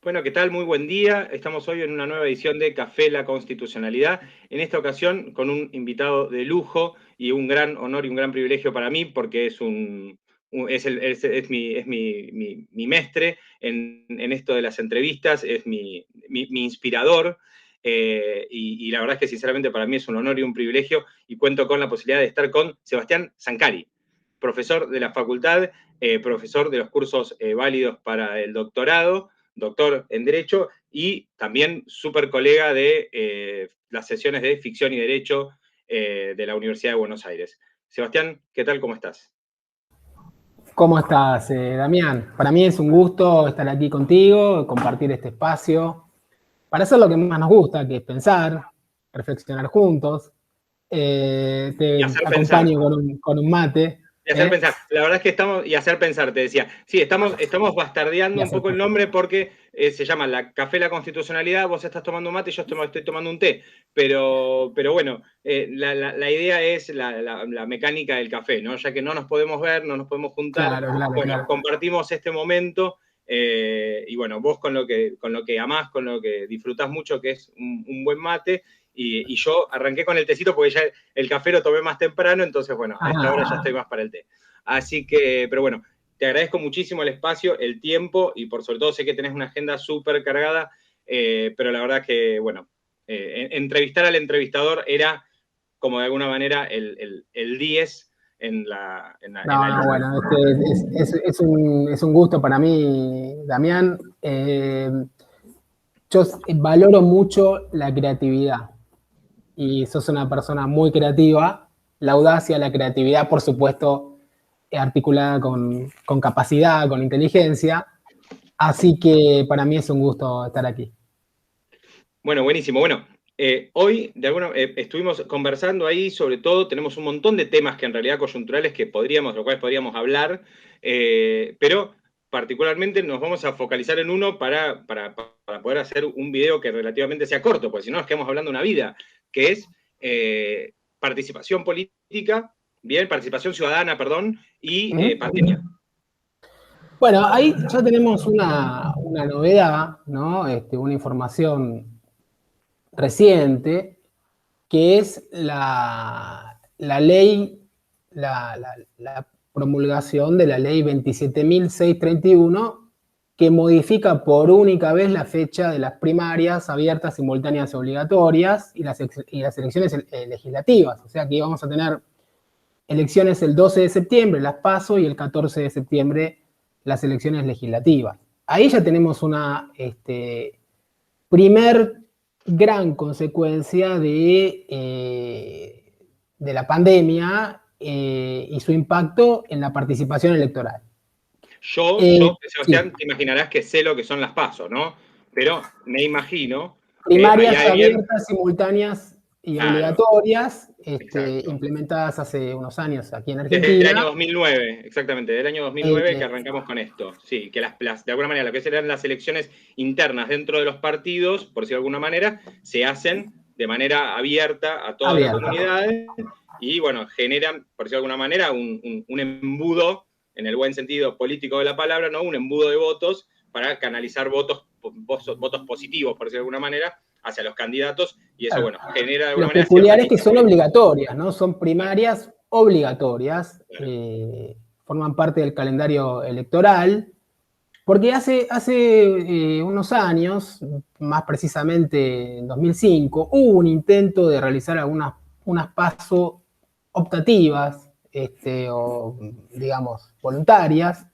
Bueno, ¿qué tal? Muy buen día. Estamos hoy en una nueva edición de Café La Constitucionalidad. En esta ocasión con un invitado de lujo y un gran honor y un gran privilegio para mí porque es mi mestre en esto de las entrevistas, es mi inspirador. Y la verdad es que sinceramente para mí es un honor y un privilegio y cuento con la posibilidad de estar con Sebastián Zancari, profesor de la facultad, profesor de los cursos válidos para el doctorado, doctor en Derecho y también súper colega de las sesiones de Ficción y Derecho de la Universidad de Buenos Aires. Sebastián, ¿qué tal? ¿Cómo estás? ¿Cómo estás, Damián? Para mí es un gusto estar aquí contigo, compartir este espacio, para hacer lo que más nos gusta, que es pensar, reflexionar juntos. Y Te hacer pensar. acompaño con un mate. Y hacer pensar. La verdad es que y hacer pensar, te decía. Sí, estamos Y bastardeando un hacer poco el pensar. nombre porque se llama Café La Constitucionalidad, vos estás tomando mate y yo estoy tomando un té. Pero bueno, la idea es la mecánica del café, ¿no? Ya que no nos podemos ver, no nos podemos juntar, Claro, claro, bueno, claro. compartimos este momento y bueno, vos con lo que amás, con lo que disfrutás mucho, que es un buen mate, y yo arranqué con el tecito porque ya el café lo tomé más temprano, entonces bueno, a esta hora ya estoy más para el té. Así que, pero bueno, te agradezco muchísimo el espacio, el tiempo y por sobre todo sé que tenés una agenda súper cargada, pero la verdad que, bueno, entrevistar al entrevistador era como de alguna manera el 10 en la No, lista. bueno, es un gusto para mí, Damián. Yo valoro mucho la creatividad y sos una persona muy creativa. La audacia, la creatividad, por supuesto, articulada con capacidad, con inteligencia. Así que para mí es un gusto estar aquí. Bueno, buenísimo. Bueno, hoy estuvimos conversando ahí, sobre todo tenemos un montón de temas que en realidad coyunturales los cuales podríamos hablar, pero particularmente nos vamos a focalizar en uno para poder hacer un video que relativamente sea corto, porque si no nos quedamos hablando una vida, que es participación política, bien, participación ciudadana, perdón, y pandemia. Bueno, ahí ya tenemos una novedad, ¿no? Una información reciente, que es la ley, la promulgación de la ley 27.631, que modifica por única vez la fecha de las primarias abiertas, simultáneas y obligatorias y las elecciones legislativas. O sea que vamos a tener elecciones el 12 de septiembre, las PASO, y el 14 de septiembre las elecciones legislativas. Ahí ya tenemos una primer gran consecuencia de la pandemia y su impacto en la participación electoral. Sebastián, Sí, te imaginarás que sé lo que son las PASO, ¿no? Pero me imagino que hay primarias alguien, abiertas, simultáneas y claro, obligatorias, exacto. implementadas hace unos años aquí en Desde el año Argentina. 2009, exactamente, del año 2009 que Eh, arrancamos con esto. Sí, que de alguna manera lo que serán las elecciones internas dentro de los partidos, por decirlo de alguna manera, se hacen de manera abierta a toda la Abierta. comunidad y, bueno, generan, por decirlo de alguna manera, un embudo, en el buen sentido político de la palabra, ¿no? Un embudo de votos para canalizar votos positivos, por decirlo de alguna manera, hacia los candidatos y eso, Claro. bueno, genera de alguna Lo manera cierta peculiar es que son disciplina. obligatorias, ¿no? Son Claro, primarias obligatorias, claro. forman parte del calendario electoral, porque hace unos años, más precisamente en 2005, hubo un intento de realizar unas PASO optativas, o digamos, voluntarias,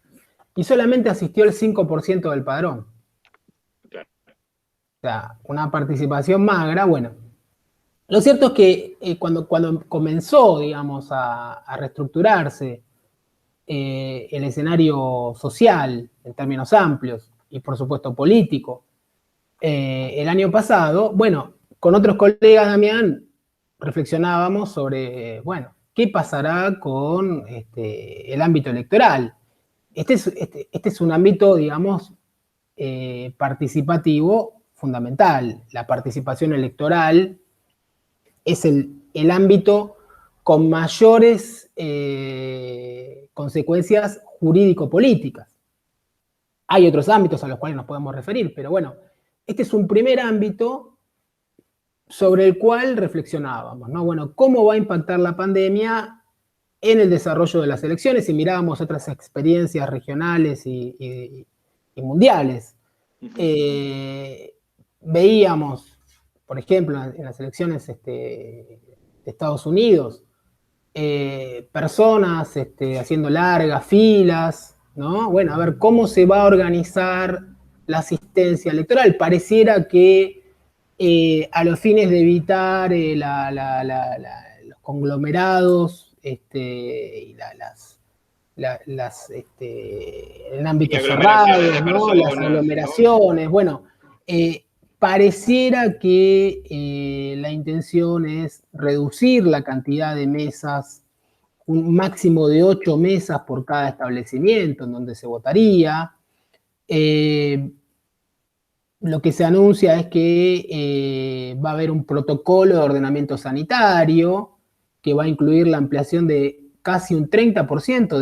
y solamente asistió el 5% del padrón. Claro. O sea, una participación magra. Bueno, lo cierto es que cuando comenzó, digamos, a reestructurarse el escenario social en términos amplios y por supuesto político, el año pasado, bueno, con otros colegas, Damián, reflexionábamos sobre, bueno, ¿qué pasará con el ámbito electoral? Este es un ámbito, digamos, participativo fundamental. La participación electoral es el ámbito con mayores consecuencias jurídico-políticas. Hay otros ámbitos a los cuales nos podemos referir, pero bueno, este es un primer ámbito sobre el cual reflexionábamos, ¿no? Bueno, ¿cómo va a impactar la pandemia en el desarrollo de las elecciones? Y mirábamos otras experiencias regionales y mundiales. Veíamos, por ejemplo, en las elecciones de Estados Unidos, personas haciendo largas filas, ¿no? Bueno, a ver cómo se va a organizar la asistencia electoral. Pareciera que a los fines de evitar los conglomerados y en ámbitos cerrados, ¿no? Las aglomeraciones, ¿no? Bueno, pareciera que la intención es reducir la cantidad de mesas, un máximo de 8 mesas por cada establecimiento en donde se votaría. Lo que se anuncia es que va a haber un protocolo de ordenamiento sanitario que va a incluir la ampliación de casi un 30%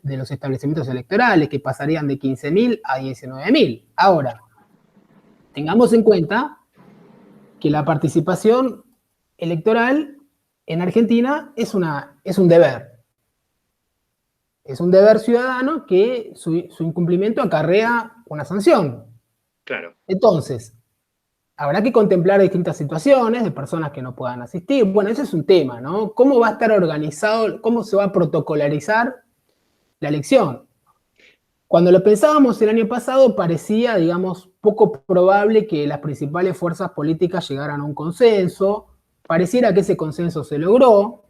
de los establecimientos electorales, que pasarían de 15.000 a 19.000. Ahora, tengamos en cuenta que la participación electoral en Argentina es un deber. Es un deber ciudadano que su incumplimiento acarrea una sanción. Claro. Entonces, habrá que contemplar distintas situaciones de personas que no puedan asistir. Bueno, ese es un tema, ¿no? ¿Cómo va a estar organizado, cómo se va a protocolarizar la elección? Cuando lo pensábamos el año pasado, parecía, digamos, poco probable que las principales fuerzas políticas llegaran a un consenso. Pareciera que ese consenso se logró.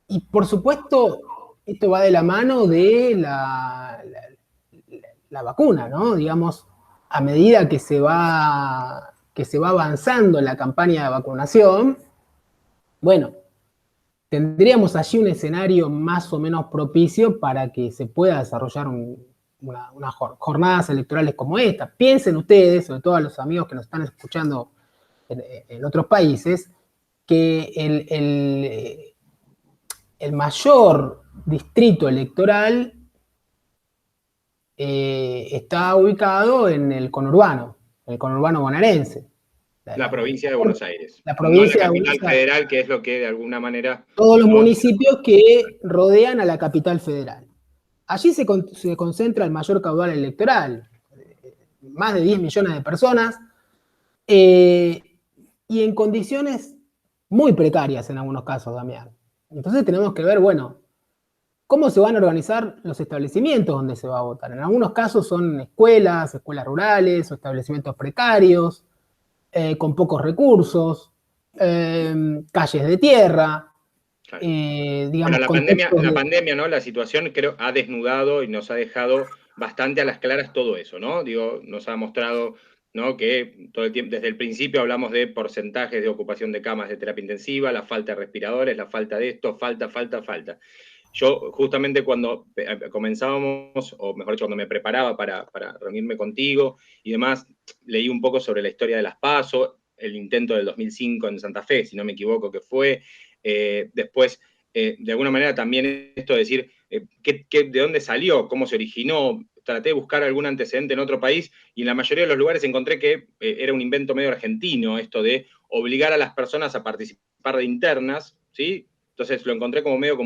Y por supuesto, esto va de la mano de la vacuna, ¿no? Digamos, a medida que se va avanzando en la campaña de vacunación, bueno, tendríamos allí un escenario más o menos propicio para que se pueda desarrollar unas jornadas electorales como esta. Piensen ustedes, sobre todo a los amigos que nos están escuchando en otros países, que el mayor distrito electoral está ubicado en el conurbano bonaerense. La provincia de Buenos Aires. La provincia no la capital federal, que es lo que de alguna manera... Todos los municipios que rodean a la capital federal. Allí se concentra el mayor caudal electoral, más de 10 millones de personas, y en condiciones muy precarias en algunos casos, Damián. Entonces tenemos que ver, bueno, cómo se van a organizar los establecimientos donde se va a votar. En algunos casos son escuelas rurales o establecimientos precarios, con pocos recursos, calles de tierra. Claro. Digamos, bueno, la pandemia, ¿no? La situación creo ha desnudado y nos ha dejado bastante a las claras todo eso, ¿no? Digo, nos ha mostrado, ¿no? Que todo el tiempo, desde el principio hablamos de porcentajes de ocupación de camas de terapia intensiva, la falta de respiradores, la falta de esto, falta. Yo justamente cuando comenzábamos, o mejor dicho, cuando me preparaba para reunirme contigo y demás, leí un poco sobre la historia de las PASO, el intento del 2005 en Santa Fe, si no me equivoco, que fue. Después, de alguna manera también esto de decir, ¿de dónde salió? ¿Cómo se originó? Traté de buscar algún antecedente en otro país y en la mayoría de los lugares encontré que era un invento medio argentino, esto de obligar a las personas a participar de internas, ¿sí? Entonces lo encontré como medio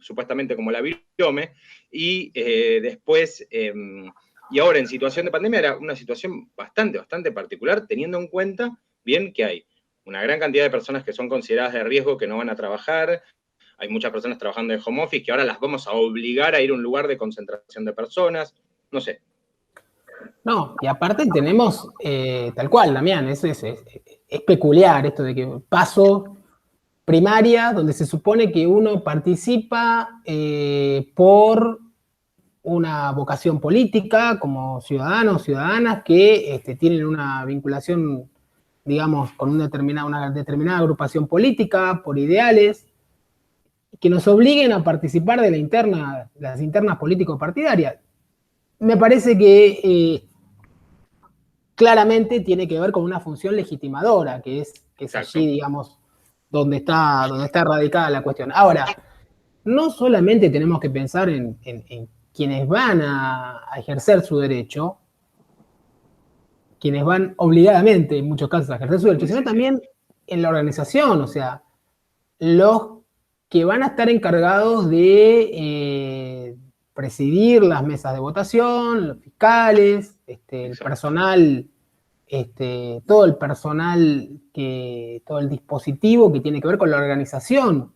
supuestamente como la virome, y después, y ahora en situación de pandemia era una situación bastante particular, teniendo en cuenta bien que hay una gran cantidad de personas que son consideradas de riesgo que no van a trabajar, hay muchas personas trabajando en home office que ahora las vamos a obligar a ir a un lugar de concentración de personas, no sé. No, y aparte tenemos, tal cual, Damián, es peculiar esto de que paso primaria, donde se supone que uno participa por una vocación política, como ciudadanos, ciudadanas que tienen una vinculación, digamos, con una determinada agrupación política, por ideales, que nos obliguen a participar de las internas político-partidarias. Me parece que claramente tiene que ver con una función legitimadora, que es allí, digamos, donde está radicada la cuestión. Ahora, no solamente tenemos que pensar en quienes van a ejercer su derecho, quienes van obligadamente, en muchos casos, a ejercer su derecho, sino también en la organización, o sea, los que van a estar encargados de presidir las mesas de votación, los fiscales, el personal, todo el personal, todo el dispositivo que tiene que ver con la organización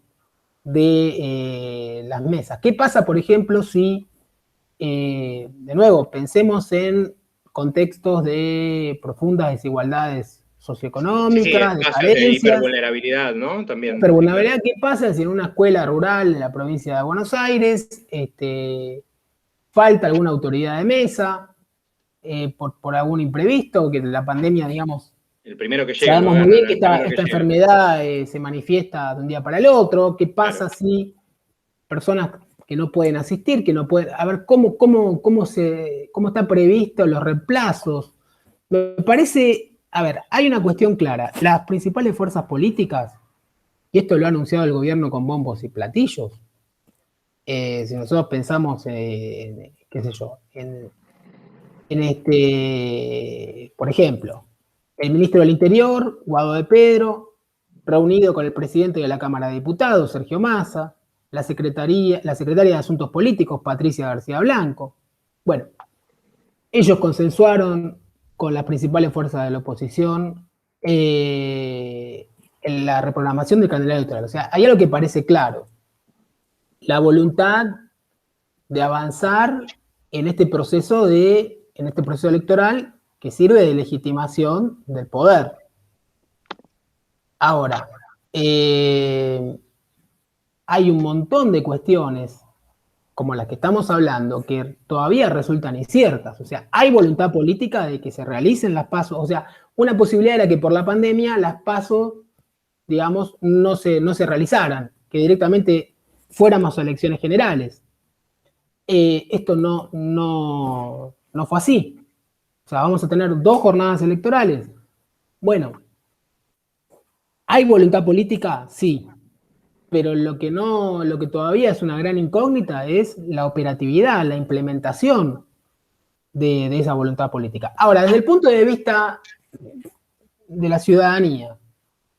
de las mesas. ¿Qué pasa, por ejemplo, si, de nuevo, pensemos en contextos de profundas desigualdades socioeconómicas, de espacios de carencias, hipervulnerabilidad, ¿no? También. pero vulnerabilidad, ¿qué pasa si en una escuela rural de la provincia de Buenos Aires falta alguna autoridad de mesa por algún imprevisto, que la pandemia, digamos, el primero que llega, sabemos muy bien que esta enfermedad se manifiesta de un día para el otro? ¿Qué pasa si personas que no pueden asistir, que no pueden, a ver cómo están previstos los reemplazos? Me parece, a ver, hay una cuestión clara. Las principales fuerzas políticas, y esto lo ha anunciado el gobierno con bombos y platillos, si nosotros pensamos, qué sé yo, por ejemplo, el ministro del Interior, Guado de Pedro, reunido con el presidente de la Cámara de Diputados, Sergio Massa, la secretaria de Asuntos Políticos, Patricia García Blanco. Bueno, ellos consensuaron con las principales fuerzas de la oposición en la reprogramación del calendario electoral. O sea, hay algo que parece claro: la voluntad de avanzar en este proceso electoral que sirve de legitimación del poder. Ahora, hay un montón de cuestiones como las que estamos hablando que todavía resultan inciertas. O sea, hay voluntad política de que se realicen las PASO. O sea, una posibilidad era que por la pandemia las PASO, digamos, no se realizaran, que directamente fuéramos a elecciones generales. Esto no fue así. O sea, vamos a tener 2 jornadas electorales. Bueno, ¿hay voluntad política? Sí. Pero lo que todavía es una gran incógnita es la operatividad, la implementación de esa voluntad política. Ahora, desde el punto de vista de la ciudadanía,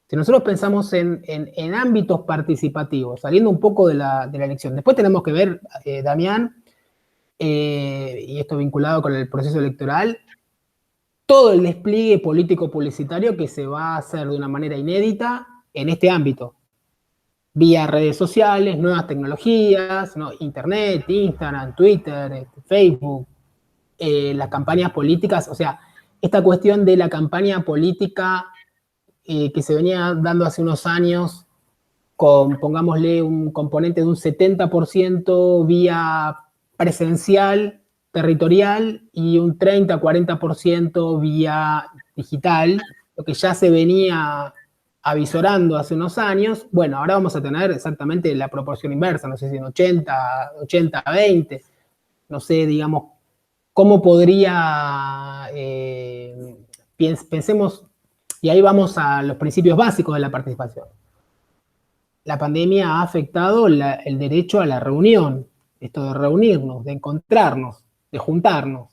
si nosotros pensamos en ámbitos participativos, saliendo un poco de la elección, después tenemos que ver, Damián, y esto vinculado con el proceso electoral, todo el despliegue político publicitario que se va a hacer de una manera inédita en este ámbito, vía redes sociales, nuevas tecnologías, ¿no? Internet, Instagram, Twitter, Facebook, las campañas políticas. O sea, esta cuestión de la campaña política que se venía dando hace unos años con, pongámosle, un componente de un 70% vía presencial, territorial, y un 30-40% vía digital, lo que ya se venía avisorando hace unos años. Bueno, ahora vamos a tener exactamente la proporción inversa, no sé si en 80-20, no sé, digamos, cómo podría, pensemos, y ahí vamos a los principios básicos de la participación. La pandemia ha afectado el derecho a la reunión, esto de reunirnos, de encontrarnos, de juntarnos.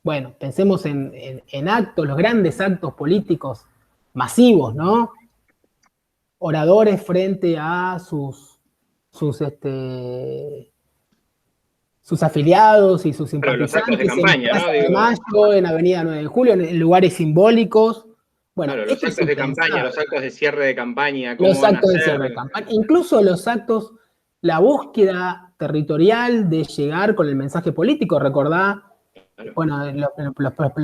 Bueno, pensemos en actos, los grandes actos políticos masivos, ¿no? Oradores frente a sus afiliados y sus simpatizantes de campaña, en Plaza de Mayo, en Avenida 9 de Julio, en lugares simbólicos. Bueno, claro, los actos de campaña, los actos de cierre de campaña, los actos de cierre de campaña, incluso los actos, la búsqueda territorial de llegar con el mensaje político. Recordá, bueno, en los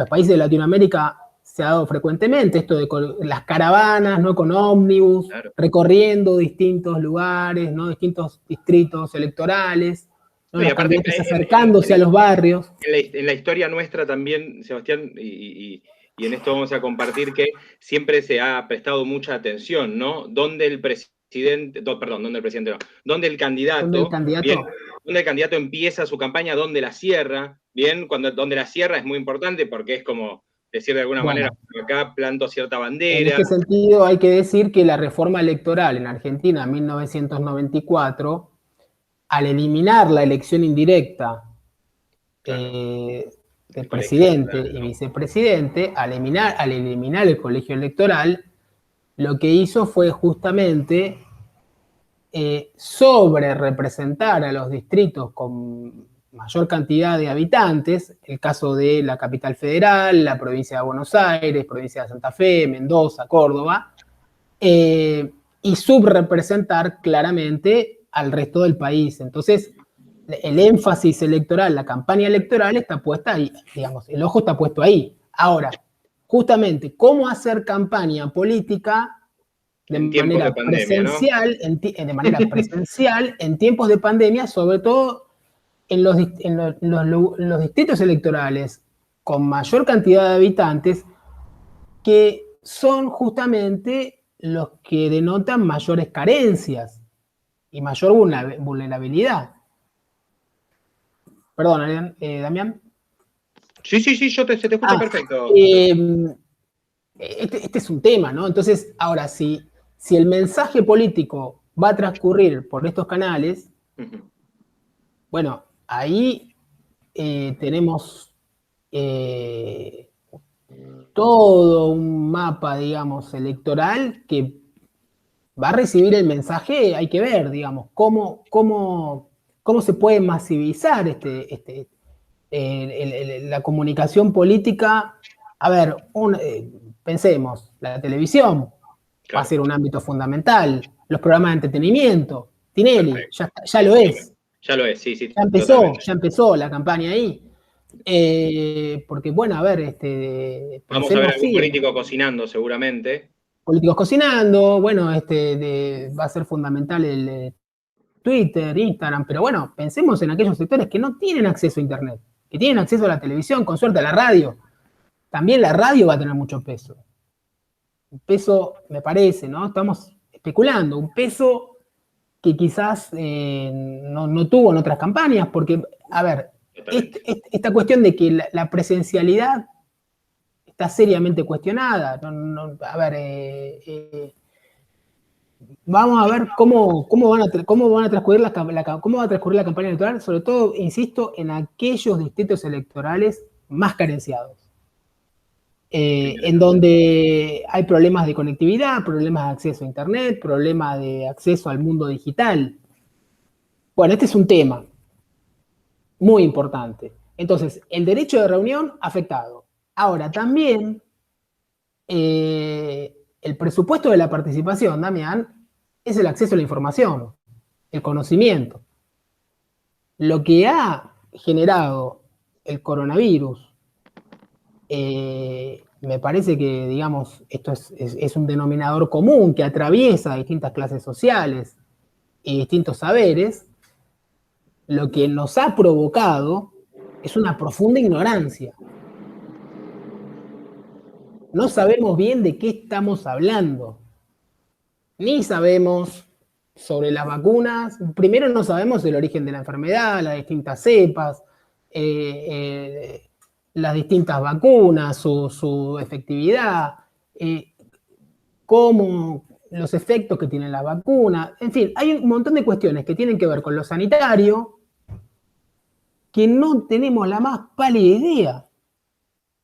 países de Latinoamérica se ha dado frecuentemente esto de las caravanas, ¿no? Con ómnibus, recorriendo distintos lugares, ¿no? Distintos distritos electorales, ¿no? Los candidatos acercándose a los barrios. En la historia nuestra también, Sebastián, y en esto vamos a compartir que siempre se ha prestado mucha atención, ¿no? Donde el candidato empieza su campaña, donde la cierra, ¿bien? Donde la cierra es muy importante porque es como decir de alguna manera, acá planto cierta bandera. En este sentido hay que decir que la reforma electoral en Argentina en 1994 al eliminar la elección indirecta del presidente y vicepresidente, al eliminar el colegio electoral, lo que hizo fue justamente sobre representar a los distritos con mayor cantidad de habitantes, el caso de la capital federal, la provincia de Buenos Aires, provincia de Santa Fe, Mendoza, Córdoba, y subrepresentar claramente al resto del país. Entonces, el énfasis electoral, la campaña electoral está puesta ahí, digamos, el ojo está puesto ahí. Ahora, justamente, ¿cómo hacer campaña política de manera presencial, ¿no? De manera presencial en tiempos de pandemia, sobre todo en los distritos electorales con mayor cantidad de habitantes, que son justamente los que denotan mayores carencias y mayor vulnerabilidad. Perdón, Damián. Sí, se te escucha perfecto. Este es un tema, ¿no? Entonces, ahora, si el mensaje político va a transcurrir por estos canales, bueno, ahí tenemos todo un mapa, digamos, electoral que va a recibir el mensaje, hay que ver, digamos, cómo se puede masivizar la comunicación política. A ver, pensemos, la televisión va a ser un ámbito fundamental, los programas de entretenimiento, Tinelli, ya lo es. Ya lo es, sí. Ya empezó la campaña ahí. Porque, bueno, a ver, vamos a ver algún político cocinando, seguramente. Políticos cocinando, bueno, va a ser fundamental el Twitter, Instagram, pero bueno, pensemos en aquellos sectores que no tienen acceso a Internet, que tienen acceso a la televisión, con suerte a la radio. También la radio va a tener mucho peso. Un peso, me parece, ¿no? Estamos especulando, un peso que quizás no tuvo en otras campañas, porque, a ver, esta cuestión de que la presencialidad está seriamente cuestionada. A ver, vamos a ver cómo va a transcurrir la campaña electoral, sobre todo, insisto, en aquellos distritos electorales más carenciados, en donde hay problemas de conectividad, problemas de acceso a Internet, problemas de acceso al mundo digital. Bueno, este es un tema muy importante. Entonces, el derecho de reunión afectado. Ahora, también el presupuesto de la participación, Damián, es el acceso a la información, el conocimiento. Lo que ha generado el coronavirus, me parece que, digamos, esto es un denominador común que atraviesa distintas clases sociales y distintos saberes. Lo que nos ha provocado es una profunda ignorancia. No sabemos bien de qué estamos hablando. Ni sabemos sobre las vacunas. Primero no sabemos el origen de la enfermedad, las distintas cepas, las distintas vacunas, su efectividad, cómo los efectos que tiene la vacuna. En fin, hay un montón de cuestiones que tienen que ver con lo sanitario que no tenemos la más pálida idea.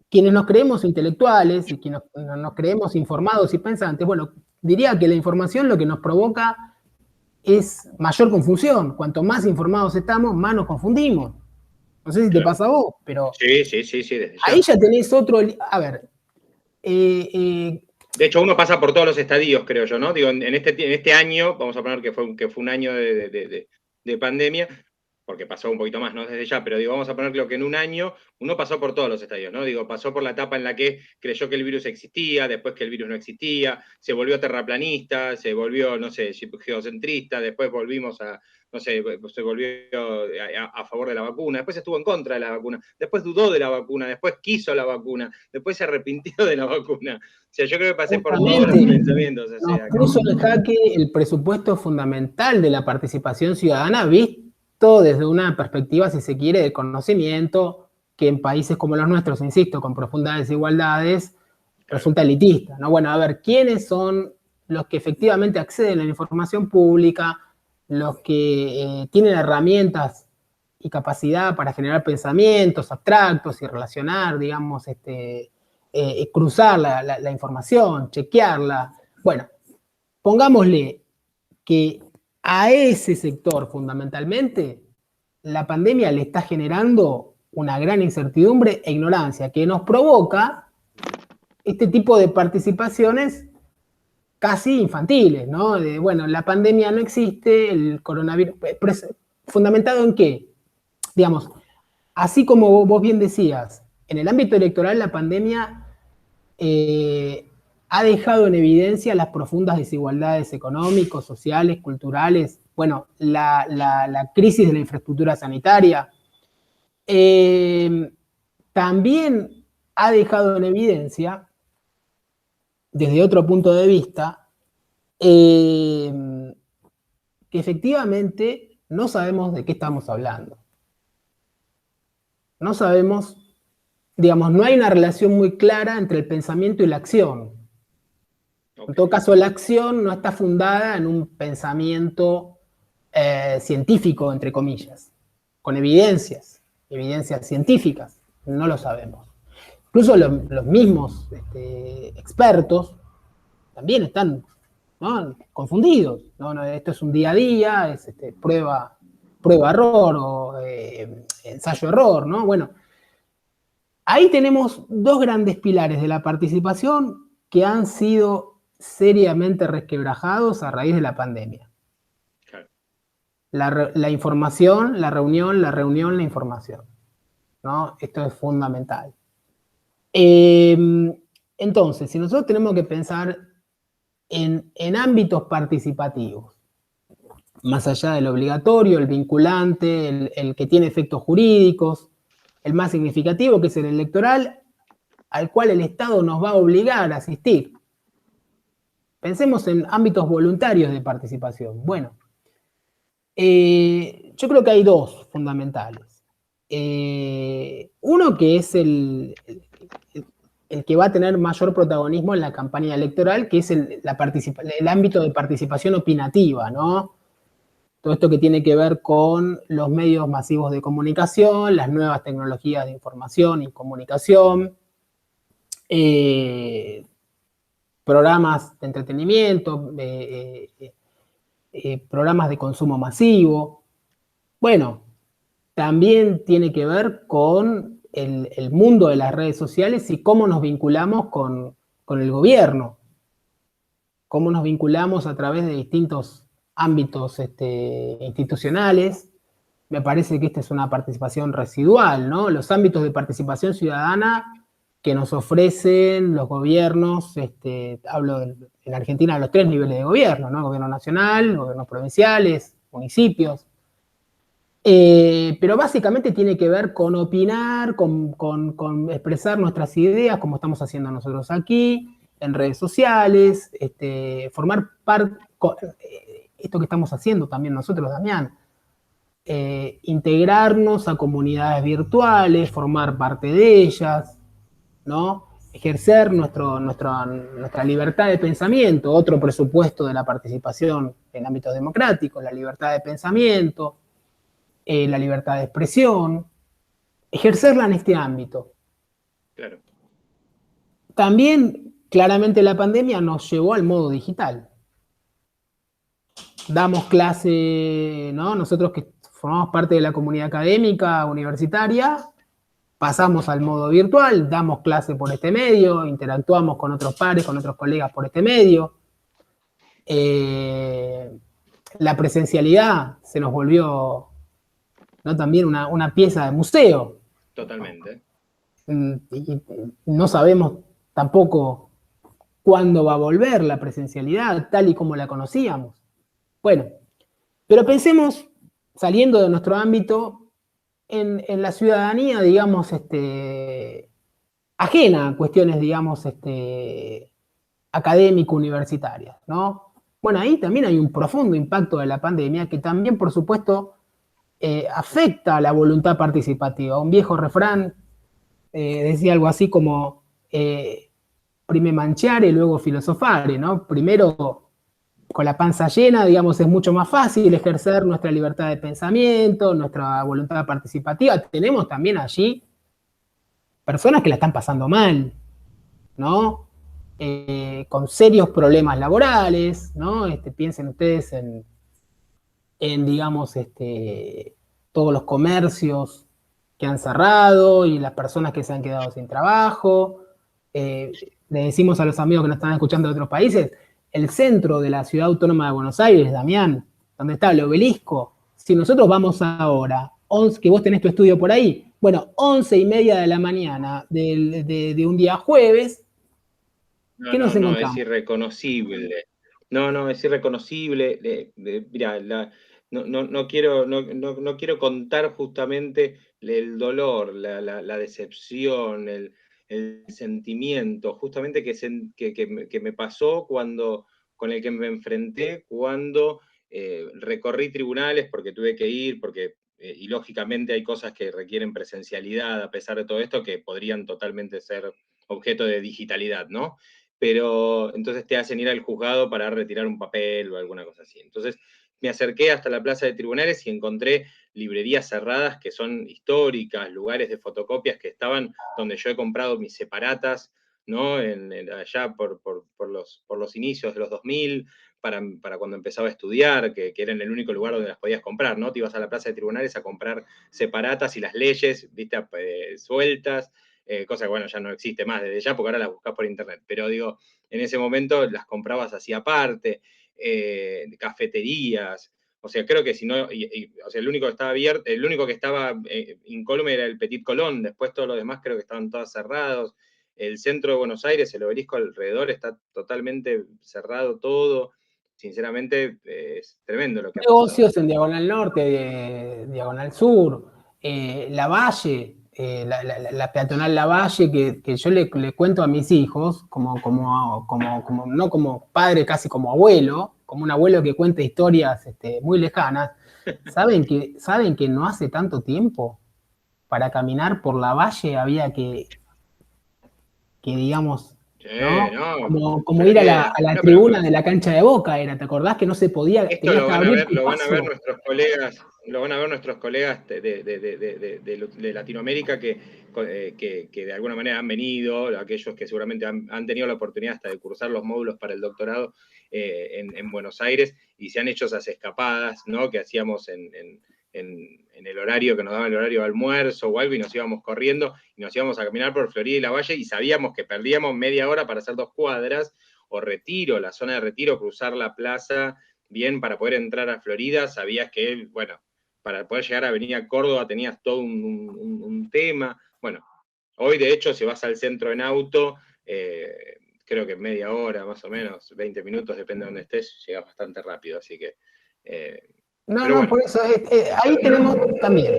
Quienes nos creemos intelectuales y quienes nos creemos informados y pensantes, bueno, diría que la información lo que nos provoca es mayor confusión. Cuanto más informados estamos, más nos confundimos. No sé si te pasa a vos, pero... Sí, ahí ya tenés otro... A ver... de hecho, uno pasa por todos los estadios, creo yo, ¿no? Digo, en este año, vamos a poner que fue un año de pandemia, porque pasó un poquito más, ¿no? Desde ya, pero digo, vamos a ponerlo que en un año uno pasó por todos los estadios, ¿no? Digo, pasó por la etapa en la que creyó que el virus existía, después que el virus no existía, se volvió terraplanista, se volvió, no sé, geocentrista, después volvimos a, no sé, se volvió a favor de la vacuna, después estuvo en contra de la vacuna, después dudó de la vacuna, después quiso la vacuna, después se arrepintió de la vacuna. O sea, yo creo que pasé por todos los pensamientos. O sea, nos puso en jaque el presupuesto fundamental de la participación ciudadana, visto desde una perspectiva, si se quiere, de conocimiento, que en países como los nuestros, insisto, con profundas desigualdades, resulta elitista, ¿no? Bueno, a ver, ¿quiénes son los que efectivamente acceden a la información pública? los que tienen herramientas y capacidad para generar pensamientos abstractos y relacionar, digamos, cruzar la información, chequearla. Bueno, pongámosle que a ese sector fundamentalmente la pandemia le está generando una gran incertidumbre e ignorancia que nos provoca este tipo de participaciones casi infantiles, ¿no? De, bueno, la pandemia no existe, el coronavirus, ¿fundamentado en qué? Digamos, así como vos bien decías, en el ámbito electoral la pandemia ha dejado en evidencia las profundas desigualdades económicas, sociales, culturales, bueno, la crisis de la infraestructura sanitaria. También ha dejado en evidencia, desde otro punto de vista, que efectivamente no sabemos de qué estamos hablando. No sabemos, digamos, no hay una relación muy clara entre el pensamiento y la acción. En todo caso, la acción no está fundada en un pensamiento científico, entre comillas, con evidencias científicas. No lo sabemos. Incluso los mismos expertos también están, ¿no?, confundidos. ¿No? Esto es un día a día, es prueba-error o ensayo-error, ¿no? Bueno, ahí tenemos dos grandes pilares de la participación que han sido seriamente resquebrajados a raíz de la pandemia. La información, la reunión, la información, ¿no? Esto es fundamental. Entonces, si nosotros tenemos que pensar en ámbitos participativos, más allá del obligatorio, el vinculante, el que tiene efectos jurídicos, el más significativo, que es el electoral, al cual el Estado nos va a obligar a asistir. Pensemos en ámbitos voluntarios de participación. Bueno, yo creo que hay dos fundamentales. Uno que es el que va a tener mayor protagonismo en la campaña electoral, que es el ámbito de participación opinativa, ¿no? Todo esto que tiene que ver con los medios masivos de comunicación, las nuevas tecnologías de información y comunicación, programas de entretenimiento, programas de consumo masivo. Bueno, también tiene que ver con el mundo de las redes sociales y cómo nos vinculamos con el gobierno, cómo nos vinculamos a través de distintos ámbitos institucionales. Me parece que esta es una participación residual, ¿no? Los ámbitos de participación ciudadana que nos ofrecen los gobiernos, hablo en Argentina de los tres niveles de gobierno, ¿no? Gobierno nacional, gobiernos provinciales, municipios. Pero básicamente tiene que ver con opinar, con expresar nuestras ideas, como estamos haciendo nosotros aquí, en redes sociales, formar parte, esto que estamos haciendo también nosotros, Damián, integrarnos a comunidades virtuales, formar parte de ellas, ¿no? Ejercer nuestra libertad de pensamiento, otro presupuesto de la participación en ámbitos democráticos, la libertad de pensamiento, la libertad de expresión, ejercerla en este ámbito. Claro. También, claramente, la pandemia nos llevó al modo digital. Damos clase, ¿no? Nosotros que formamos parte de la comunidad académica universitaria, pasamos al modo virtual, damos clase por este medio, interactuamos con otros pares, con otros colegas por este medio. La presencialidad se nos volvió, ¿no?, también una pieza de museo. Totalmente. Y no sabemos tampoco cuándo va a volver la presencialidad, tal y como la conocíamos. Bueno, pero pensemos, saliendo de nuestro ámbito, en la ciudadanía, digamos, ajena a cuestiones, digamos, académico-universitarias, ¿no? Bueno, ahí también hay un profundo impacto de la pandemia que también, por supuesto, afecta a la voluntad participativa. Un viejo refrán decía algo así como prime mangiare y luego filosofare, ¿no? Primero con la panza llena, digamos, es mucho más fácil ejercer nuestra libertad de pensamiento, nuestra voluntad participativa. Tenemos también allí personas que la están pasando mal, ¿no? Con serios problemas laborales, ¿no? Piensen ustedes digamos, todos los comercios que han cerrado y las personas que se han quedado sin trabajo. Le decimos a los amigos que nos están escuchando de otros países, el centro de la ciudad autónoma de Buenos Aires, Damián, donde está el obelisco, si nosotros vamos ahora, que vos tenés tu estudio por ahí, bueno, 11:30 de la mañana de un día jueves, ¿qué nos No, es encontramos? irreconocible. No, es irreconocible. Mirá, no quiero contar justamente el dolor, la decepción, el sentimiento, justamente que me pasó con el que me enfrenté cuando recorrí tribunales, porque tuve que ir, y lógicamente hay cosas que requieren presencialidad, a pesar de todo esto, que podrían totalmente ser objeto de digitalidad, ¿no? Pero entonces te hacen ir al juzgado para retirar un papel o alguna cosa así. Entonces me acerqué hasta la plaza de tribunales y encontré librerías cerradas que son históricas, lugares de fotocopias que estaban donde yo he comprado mis separatas, ¿no? Allá por los inicios de los 2000, para cuando empezaba a estudiar, que eran el único lugar donde las podías comprar, ¿no? Te ibas a la plaza de tribunales a comprar separatas y las leyes, viste, sueltas, cosa que, bueno, ya no existe más desde ya, porque ahora las buscas por internet, pero digo, en ese momento las comprabas así aparte, cafeterías, o sea, creo que si no, o sea, el único que estaba abierto, el único que estaba incólume era el Petit Colón, después todos los demás creo que estaban todos cerrados, el centro de Buenos Aires, el obelisco alrededor está totalmente cerrado todo, sinceramente es tremendo lo que ha pasado. Negocios en Diagonal Norte, Diagonal Sur, La Valle, la peatonal La Valle, que yo le cuento a mis hijos, no como padre, casi como abuelo, como un abuelo que cuenta historias muy lejanas. Saben que no hace tanto tiempo para caminar por La Valle había que digamos, Sí, ¿no? no, Como pero ir a que, la no, pero tribuna de la cancha de Boca era, ¿te acordás que no se podía, esto tenías que abrir tu lo van a ver paso? nuestros colegas, lo van a ver nuestros colegas de Latinoamérica que de alguna manera han venido, aquellos que seguramente han tenido la oportunidad hasta de cursar los módulos para el doctorado en Buenos Aires y se han hecho esas escapadas, ¿no? Que hacíamos en el horario que nos daba el horario de almuerzo o algo y nos íbamos corriendo y nos íbamos a caminar por Florida y La Valle y sabíamos que perdíamos media hora para hacer 2 cuadras o Retiro, la zona de Retiro, cruzar la plaza bien para poder entrar a Florida, sabías que, bueno, para poder llegar a Avenida Córdoba tenías todo un tema. Bueno, hoy de hecho si vas al centro en auto, creo que media hora más o menos, 20 minutos, depende de donde estés, llegas bastante rápido, así que... No, pero no, bueno. por eso, ahí tenemos también.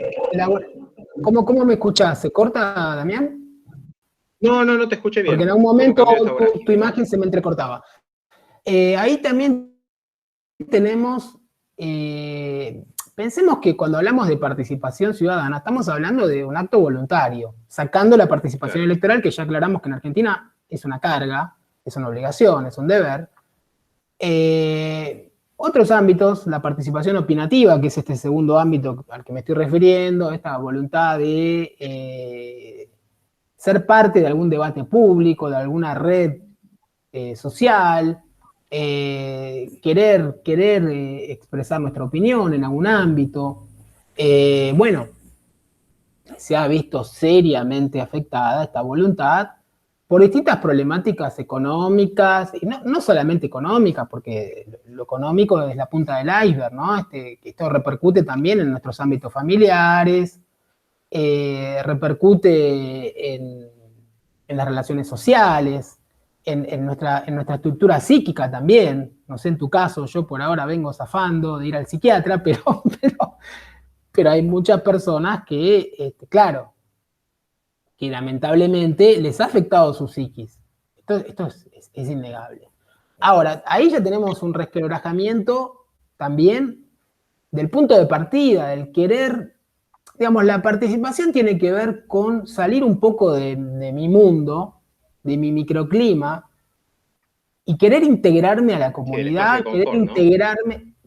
¿Cómo me escuchás? ¿Se corta, Damián? No te escuché Porque en bien. algún ¿Cómo momento cambió esta tu vorágine? imagen se me entrecortaba. Ahí también tenemos, pensemos que cuando hablamos de participación ciudadana, estamos hablando de un acto voluntario, sacando la participación Claro. electoral, que ya aclaramos que en Argentina es una carga, es una obligación, es un deber. Otros ámbitos, la participación opinativa, que es este segundo ámbito al que me estoy refiriendo, esta voluntad de ser parte de algún debate público, de alguna red social, querer expresar nuestra opinión en algún ámbito. Bueno, se ha visto seriamente afectada esta voluntad por distintas problemáticas económicas, y no solamente económicas, porque lo económico es la punta del iceberg, ¿no? Esto repercute también en nuestros ámbitos familiares, repercute en las relaciones sociales, en nuestra estructura psíquica también. No sé, en tu caso, yo por ahora vengo zafando de ir al psiquiatra, pero hay muchas personas que, claro, que lamentablemente les ha afectado su psiquis. Esto es innegable. Ahora, ahí ya tenemos un resquebrajamiento también del punto de partida, del querer, digamos, la participación tiene que ver con salir un poco de mi mundo, de mi microclima, y querer integrarme a la Sí, el comunidad, espacio de confort, ¿no?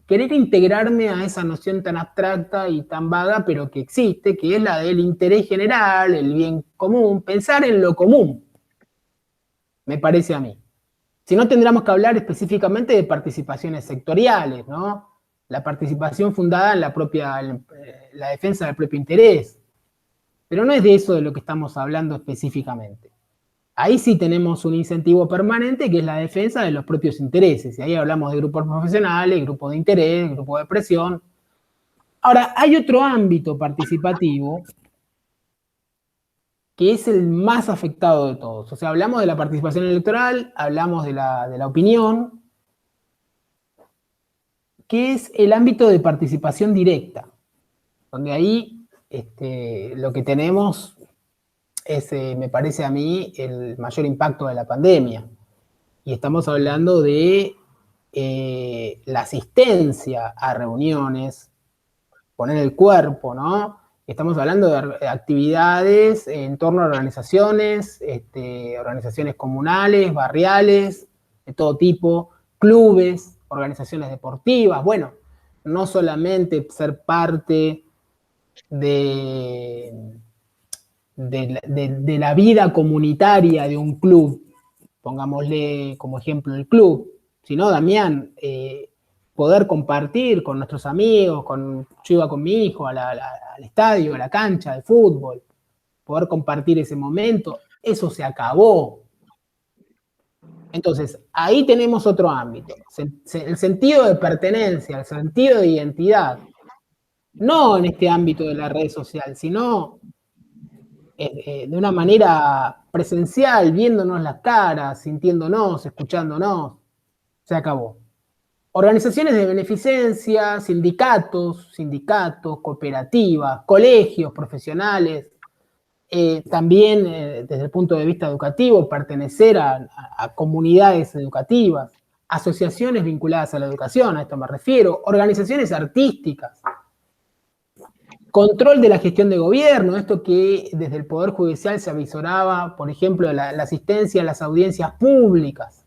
querer integrarme a esa noción tan abstracta y tan vaga, pero que existe, que es la del interés general, el bien común, pensar en lo común, me parece a mí. Si no, tendríamos que hablar específicamente de participaciones sectoriales, ¿no? La participación fundada en la defensa del propio interés. Pero no es de eso de lo que estamos hablando específicamente. Ahí sí tenemos un incentivo permanente que es la defensa de los propios intereses. Y ahí hablamos de grupos profesionales, grupos de interés, grupos de presión. Ahora, hay otro ámbito participativo que es el más afectado de todos. O sea, hablamos de la participación electoral, hablamos de la opinión, que es el ámbito de participación directa, donde ahí lo que tenemos es, me parece a mí, el mayor impacto de la pandemia. Y estamos hablando de la asistencia a reuniones, poner el cuerpo, ¿no? Estamos hablando de actividades en torno a organizaciones, organizaciones comunales, barriales, de todo tipo, clubes, organizaciones deportivas, bueno, no solamente ser parte de, de la vida comunitaria de un club, pongámosle como ejemplo el club, sino, Damián, poder compartir con nuestros amigos, yo iba con mi hijo al estadio, a la cancha de fútbol, poder compartir ese momento, eso se acabó. Entonces, ahí tenemos otro ámbito, el sentido de pertenencia, el sentido de identidad, no en este ámbito de la red social, sino de una manera presencial, viéndonos las caras, sintiéndonos, escuchándonos, se acabó. Organizaciones de beneficencia, sindicatos, cooperativas, colegios profesionales, también desde el punto de vista educativo, pertenecer a comunidades educativas, asociaciones vinculadas a la educación, a esto me refiero, organizaciones artísticas, control de la gestión de gobierno, esto que desde el Poder Judicial se avisoraba, por ejemplo, la asistencia a las audiencias públicas.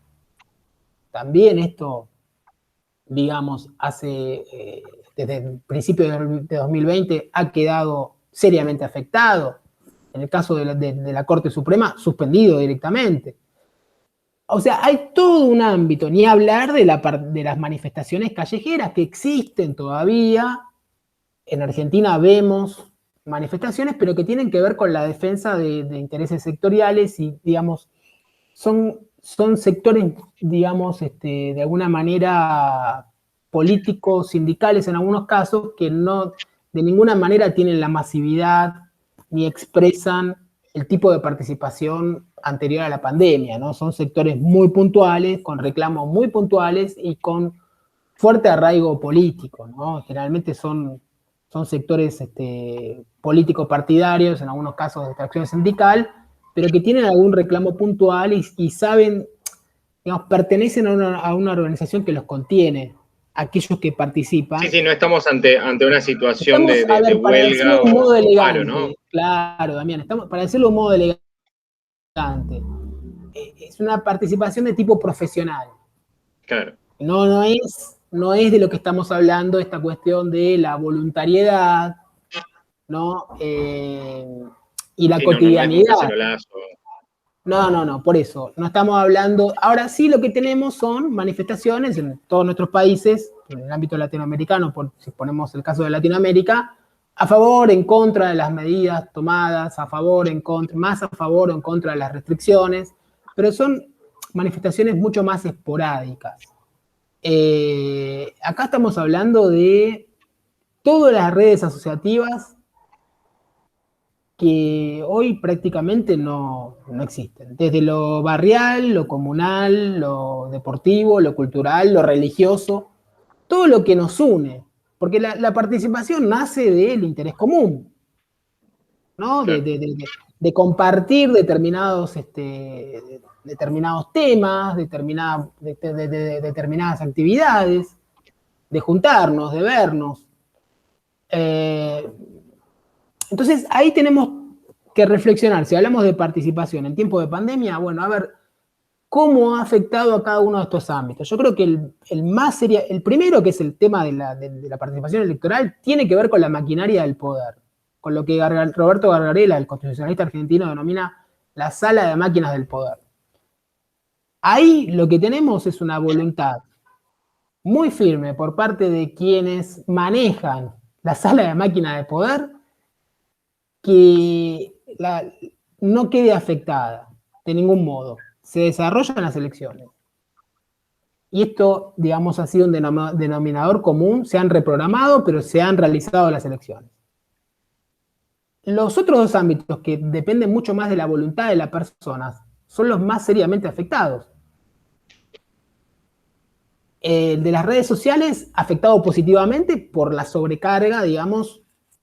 También esto, digamos, desde el principio de 2020 ha quedado seriamente afectado. En el caso de la Corte Suprema, suspendido directamente. O sea, hay todo un ámbito, ni hablar de las manifestaciones callejeras que existen todavía. En Argentina vemos manifestaciones, pero que tienen que ver con la defensa de intereses sectoriales y, digamos, son sectores, digamos, de alguna manera políticos, sindicales en algunos casos, que no de ninguna manera tienen la masividad ni expresan el tipo de participación anterior a la pandemia, ¿no? Son sectores muy puntuales, con reclamos muy puntuales y con fuerte arraigo político, ¿no? Generalmente son sectores políticos partidarios, en algunos casos de extracción sindical, pero que tienen algún reclamo puntual y saben, digamos, pertenecen a una organización que los contiene, aquellos que participan. Sí, no estamos ante una situación Estamos, a de ver, para decirlo huelga de un modo o paro, elegante, ¿no? claro, Damián, para decirlo de un modo elegante, es una participación de tipo profesional. Claro. No es de lo que estamos hablando, esta cuestión de la voluntariedad, ¿no? Y la Sí, no es un cotidianidad. cacerolazo. No, por eso. No estamos hablando. Ahora sí, lo que tenemos son manifestaciones en todos nuestros países, en el ámbito latinoamericano, si ponemos el caso de Latinoamérica, a favor, en contra de las medidas tomadas, a favor, en contra, más a favor o en contra de las restricciones, pero son manifestaciones mucho más esporádicas. Acá estamos hablando de todas las redes asociativas que hoy prácticamente no existen. Desde lo barrial, lo comunal, lo deportivo, lo cultural, lo religioso, todo lo que nos une. Porque la participación nace del interés común, ¿no? Claro. De compartir determinados temas, determinadas actividades, de juntarnos, de vernos. Entonces, ahí tenemos que reflexionar. Si hablamos de participación en tiempo de pandemia, bueno, a ver, ¿cómo ha afectado a cada uno de estos ámbitos? Yo creo que el primero, que es el tema de la participación electoral, tiene que ver con la maquinaria del poder, con lo que Roberto Gargarella, el constitucionalista argentino, denomina la sala de máquinas del poder. Ahí lo que tenemos es una voluntad muy firme por parte de quienes manejan la sala de máquinas de poder que no quede afectada de ningún modo. Se desarrollan las elecciones. Y esto, digamos, ha sido un denominador común. Se han reprogramado, pero se han realizado las elecciones. Los otros dos ámbitos, que dependen mucho más de la voluntad de las personas, son los más seriamente afectados. El de las redes sociales, afectado positivamente por la sobrecarga, digamos,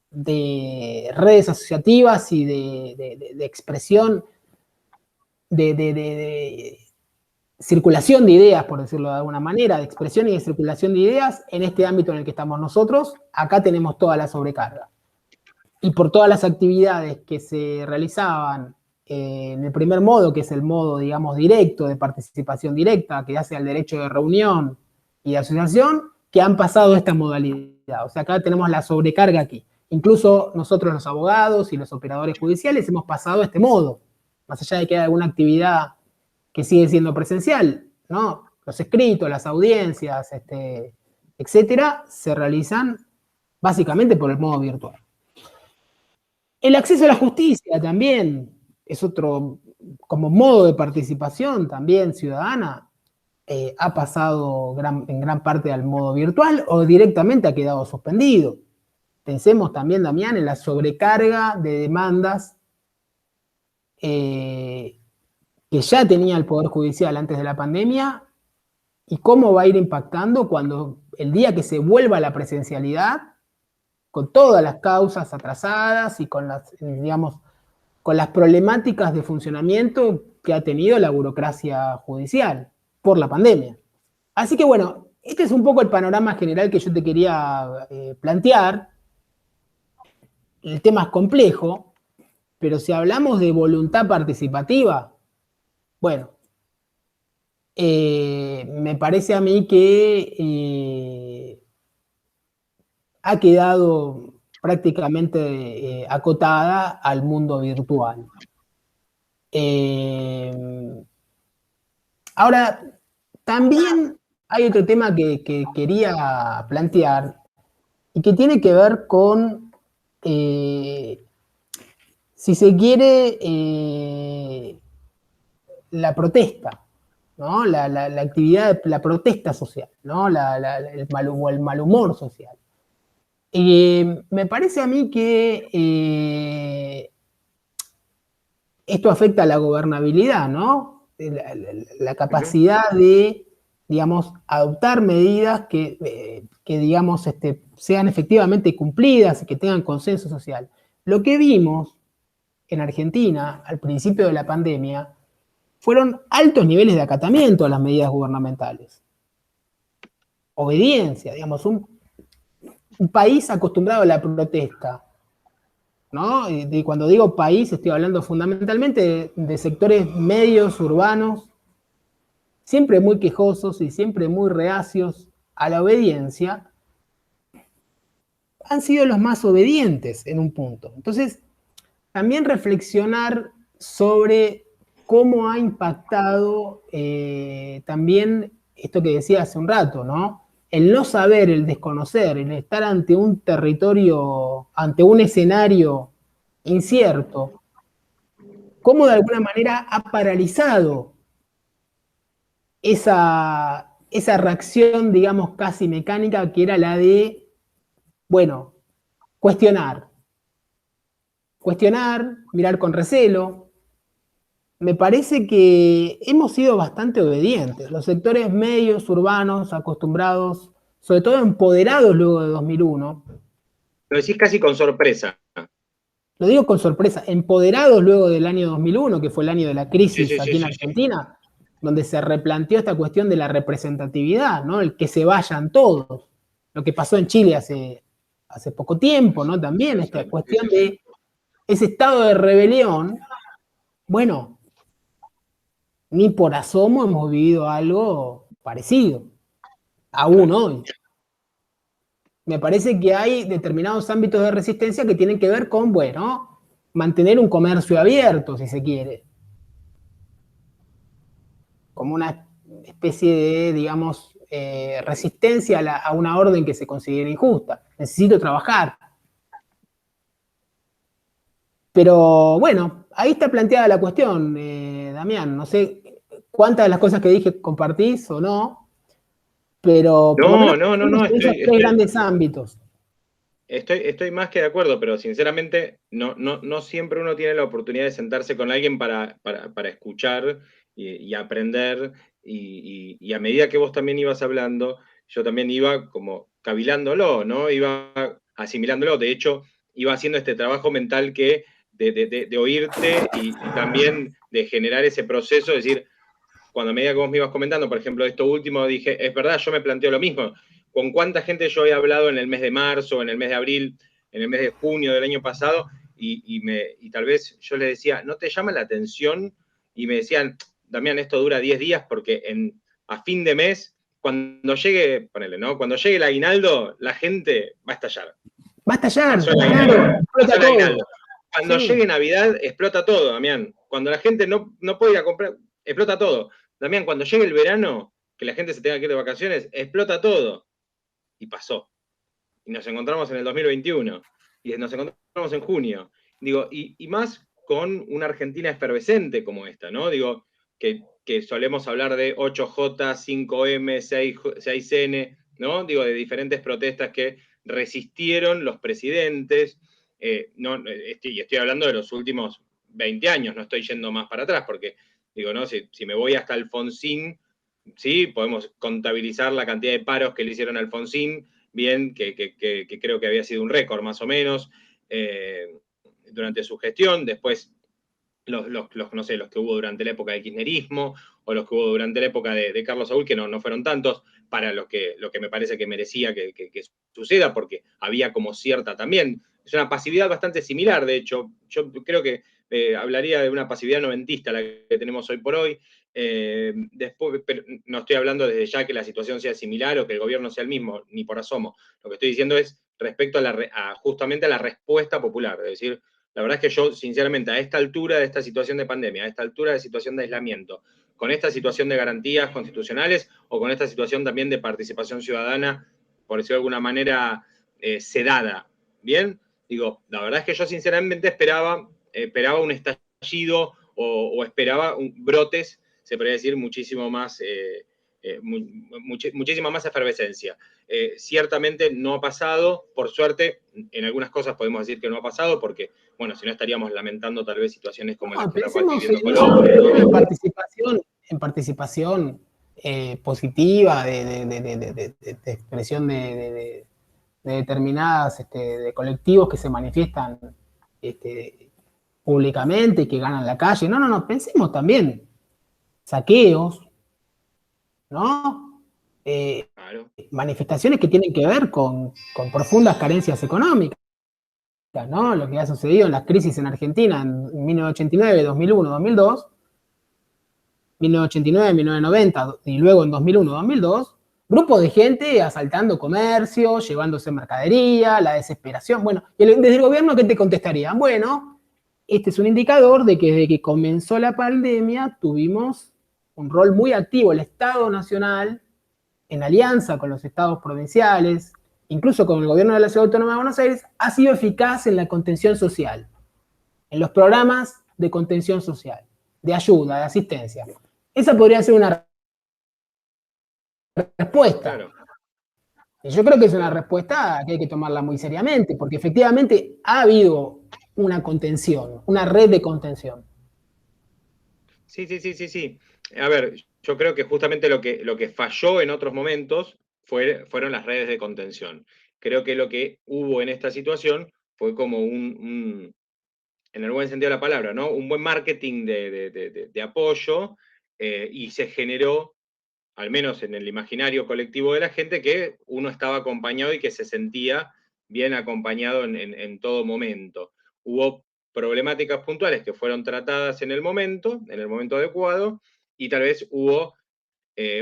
de redes asociativas y de expresión, de circulación de ideas, por decirlo de alguna manera, de expresión y de circulación de ideas en este ámbito en el que estamos nosotros. Acá tenemos toda la sobrecarga. Y por todas las actividades que se realizaban en el primer modo, que es el modo, digamos, directo, de participación directa, que hace al derecho de reunión y de asociación, que han pasado a esta modalidad. O sea, acá tenemos la sobrecarga aquí. Incluso nosotros los abogados y los operadores judiciales hemos pasado a este modo, más allá de que hay alguna actividad que sigue siendo presencial, ¿no? Los escritos, las audiencias, etcétera, se realizan básicamente por el modo virtual. El acceso a la justicia también es otro, como modo de participación también ciudadana, ha pasado en gran parte al modo virtual o directamente ha quedado suspendido. Pensemos también, Damián, en la sobrecarga de demandas que ya tenía el Poder Judicial antes de la pandemia y cómo va a ir impactando cuando el día que se vuelva a la presencialidad, con todas las causas atrasadas y con las, digamos, con las problemáticas de funcionamiento que ha tenido la burocracia judicial por la pandemia. Así que bueno, este es un poco el panorama general que yo te quería plantear. El tema es complejo, pero si hablamos de voluntad participativa, bueno, me parece a mí que ha quedado prácticamente acotada al mundo virtual. Ahora, también hay otro tema que quería plantear y que tiene que ver con, si se quiere, la protesta, ¿no? La actividad, la protesta social, ¿no? El mal humor social. Me parece a mí que esto afecta a la gobernabilidad, ¿no? La capacidad de, digamos, adoptar medidas que digamos, sean efectivamente cumplidas y que tengan consenso social. Lo que vimos en Argentina al principio de la pandemia fueron altos niveles de acatamiento a las medidas gubernamentales. Obediencia, digamos, un país acostumbrado a la protesta, ¿no? Y cuando digo país, estoy hablando fundamentalmente de sectores medios, urbanos, siempre muy quejosos y siempre muy reacios a la obediencia, han sido los más obedientes en un punto. Entonces, también reflexionar sobre cómo ha impactado también esto que decía hace un rato, ¿no? El no saber, el desconocer, el estar ante un territorio, ante un escenario incierto, cómo de alguna manera ha paralizado esa reacción, digamos, casi mecánica, que era la de, bueno, cuestionar, mirar con recelo. Me parece que hemos sido bastante obedientes. Los sectores medios, urbanos, acostumbrados, sobre todo empoderados luego de 2001. Lo decís casi con sorpresa. Lo digo con sorpresa, empoderados luego del año 2001, que fue el año de la crisis aquí en Argentina, donde se replanteó esta cuestión de la representatividad, ¿no? El que se vayan todos. Lo que pasó en Chile hace poco tiempo, ¿no? También esta cuestión de ese estado de rebelión. Bueno, ni por asomo hemos vivido algo parecido, aún Claro. hoy. Me parece que hay determinados ámbitos de resistencia que tienen que ver con, bueno, mantener un comercio abierto, si se quiere, como una especie de, digamos, resistencia a una orden que se considera injusta. Necesito trabajar. Pero bueno, ahí está planteada la cuestión, Damián. No sé cuántas de las cosas que dije compartís o no, pero por lo menos No, en esos tres grandes ámbitos. estoy más que de acuerdo, pero sinceramente no siempre uno tiene la oportunidad de sentarse con alguien para escuchar y aprender, y a medida que vos también ibas hablando, yo también iba como cavilándolo, ¿no? Iba asimilándolo. De hecho, iba haciendo este trabajo mental de oírte y también de generar ese proceso, de decir, cuando a medida que vos me ibas comentando, por ejemplo, esto último, dije, es verdad, yo me planteo lo mismo. ¿Con cuánta gente yo he hablado en el mes de marzo, en el mes de abril, en el mes de junio del año pasado? Y tal vez yo le decía, ¿no te llama la atención? Y me decían, Damián, esto dura 10 días porque a fin de mes, cuando llegue, ponele, ¿no? Cuando llegue el aguinaldo, la gente va a estallar. Va a estallar, Pasó el claro, aguinaldo. Pasó explota el aguinaldo. todo. Cuando Sí, llegue Navidad, explota todo, Damián. Cuando la gente no puede ir a comprar, explota todo. Damián, cuando llegue el verano, que la gente se tenga que ir de vacaciones, explota todo. Y pasó. Y nos encontramos en el 2021. Y nos encontramos en junio. Digo, y más con una Argentina efervescente como esta, ¿no? Digo, que solemos hablar de 8J, 5M, 6N, ¿no? Digo, de diferentes protestas que resistieron los presidentes. Y estoy hablando de los últimos 20 años, no estoy yendo más para atrás, porque, digo, ¿no? Si me voy hasta Alfonsín, sí, podemos contabilizar la cantidad de paros que le hicieron a Alfonsín, bien, que creo que había sido un récord más o menos durante su gestión. Después no sé, los que hubo durante la época del kirchnerismo o los que hubo durante la época de Carlos Saúl, que no fueron tantos, para lo que me parece que merecía que suceda, porque había como cierta también, es una pasividad bastante similar, de hecho, yo creo que hablaría de una pasividad noventista la que tenemos hoy por hoy. Después, pero no estoy hablando desde ya que la situación sea similar o que el gobierno sea el mismo, ni por asomo. Lo que estoy diciendo es respecto justamente a la respuesta popular, es decir, la verdad es que yo, sinceramente, a esta altura de esta situación de pandemia, a esta altura de situación de aislamiento, con esta situación de garantías constitucionales o con esta situación también de participación ciudadana, por decirlo de alguna manera, sedada, ¿bien? Digo, la verdad es que yo sinceramente esperaba un estallido o esperaba brotes, se podría decir, muchísimo más, muchísima más efervescencia. Ciertamente no ha pasado, por suerte, en algunas cosas podemos decir que no ha pasado, porque, bueno, si no estaríamos lamentando tal vez situaciones como las no, que está pensemos viviendo Colombia, ¿no? en participación positiva, de expresión de determinadas de colectivos que se manifiestan este, públicamente y que ganan la calle. No, pensemos también saqueos, ¿no? Eh, Claro. Manifestaciones que tienen que ver con profundas carencias económicas, ¿no? Lo que ha sucedido en las crisis en Argentina en 1989, 2001, 2002, 1989, 1990 y luego en 2001, 2002, grupos de gente asaltando comercios, llevándose mercadería, la desesperación. Bueno, y desde el gobierno, ¿qué te contestarían? Bueno, este es un indicador de que desde que comenzó la pandemia tuvimos un rol muy activo, el Estado Nacional, en alianza con los estados provinciales, incluso con el gobierno de la Ciudad Autónoma de Buenos Aires, ha sido eficaz en la contención social, en los programas de contención social, de ayuda, de asistencia. Esa podría ser una respuesta. Claro. Y yo creo que es una Claro. respuesta que hay que tomarla muy seriamente, porque efectivamente ha habido una contención, una red de contención. Sí. A ver, yo creo que justamente lo que falló en otros momentos fueron las redes de contención. Creo que lo que hubo en esta situación fue como en el buen sentido de la palabra, ¿no? Un buen marketing de apoyo, y se generó, al menos en el imaginario colectivo de la gente, que uno estaba acompañado y que se sentía bien acompañado en todo momento. Hubo problemáticas puntuales que fueron tratadas en el momento adecuado, y tal vez hubo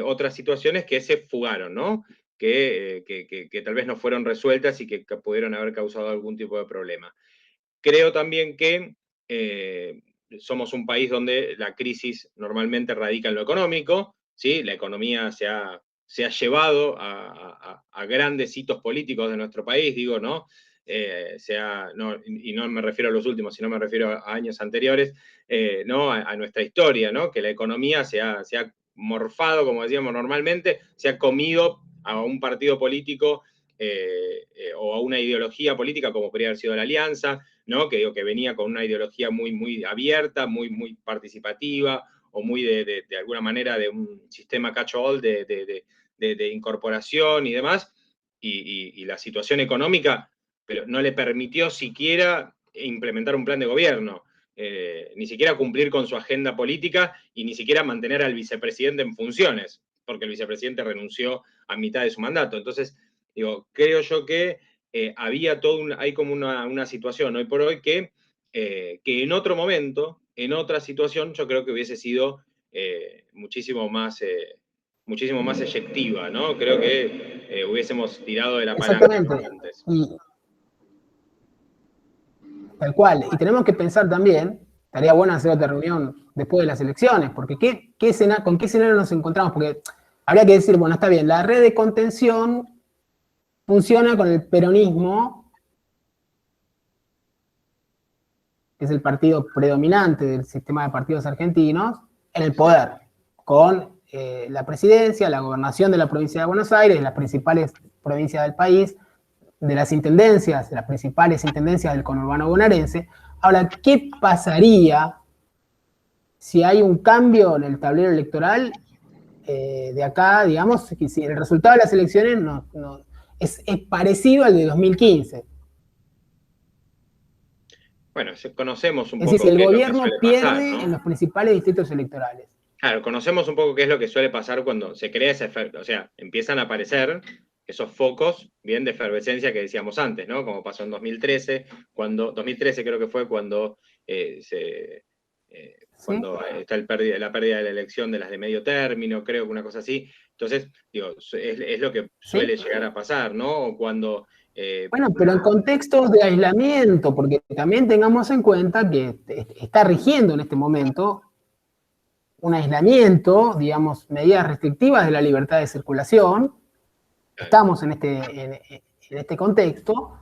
otras situaciones que se fugaron, ¿no? Que tal vez no fueron resueltas y que pudieron haber causado algún tipo de problema. Creo también que somos un país donde la crisis normalmente radica en lo económico, ¿sí? La economía se ha llevado a grandes hitos políticos de nuestro país, digo, ¿no? Y no me refiero a los últimos, sino me refiero a años anteriores, ¿no? A nuestra historia, ¿no? Que la economía se ha morfado, como decíamos normalmente, se ha comido a un partido político o a una ideología política como podría haber sido la Alianza, ¿no? Que venía con una ideología muy, muy abierta, muy, muy participativa, o muy de alguna manera de un sistema catch-all de incorporación y demás, y la situación económica, pero no le permitió siquiera implementar un plan de gobierno. Ni siquiera cumplir con su agenda política y ni siquiera mantener al vicepresidente en funciones, porque el vicepresidente renunció a mitad de su mandato. Entonces, digo, creo yo que hay como una situación hoy por hoy que en otro momento, en otra situación, yo creo que hubiese sido muchísimo más eyectiva, ¿no? Creo que hubiésemos tirado de la palanca Exactamente. antes. Y tal cual. Y tenemos que pensar también, estaría bueno hacer otra reunión después de las elecciones, porque ¿con qué escenario nos encontramos? Porque habría que decir, bueno, está bien, la red de contención funciona con el peronismo, que es el partido predominante del sistema de partidos argentinos, en el poder, con la presidencia, la gobernación de la provincia de Buenos Aires, las principales provincias del país, de las intendencias, de las principales intendencias del conurbano bonaerense. Ahora, ¿qué pasaría si hay un cambio en el tablero electoral de acá, digamos, que si el resultado de las elecciones es parecido al de 2015? Bueno, conocemos un Es decir, si poco el qué es lo que gobierno suele pasar, pierde en ¿no? los principales distritos electorales. Claro, conocemos un poco qué es lo que suele pasar cuando se crea ese efecto. O sea, empiezan a aparecer esos focos bien de efervescencia que decíamos antes, ¿no? Como pasó en 2013, 2013 creo que fue cuando ¿Sí? está la pérdida de la elección de las de medio término, creo que una cosa así. Entonces, digo, es lo que ¿Sí? suele llegar a pasar, ¿no? O cuando Bueno, pero en contextos de aislamiento, porque también tengamos en cuenta que está rigiendo en este momento un aislamiento, digamos, medidas restrictivas de la libertad de circulación. Estamos en este contexto.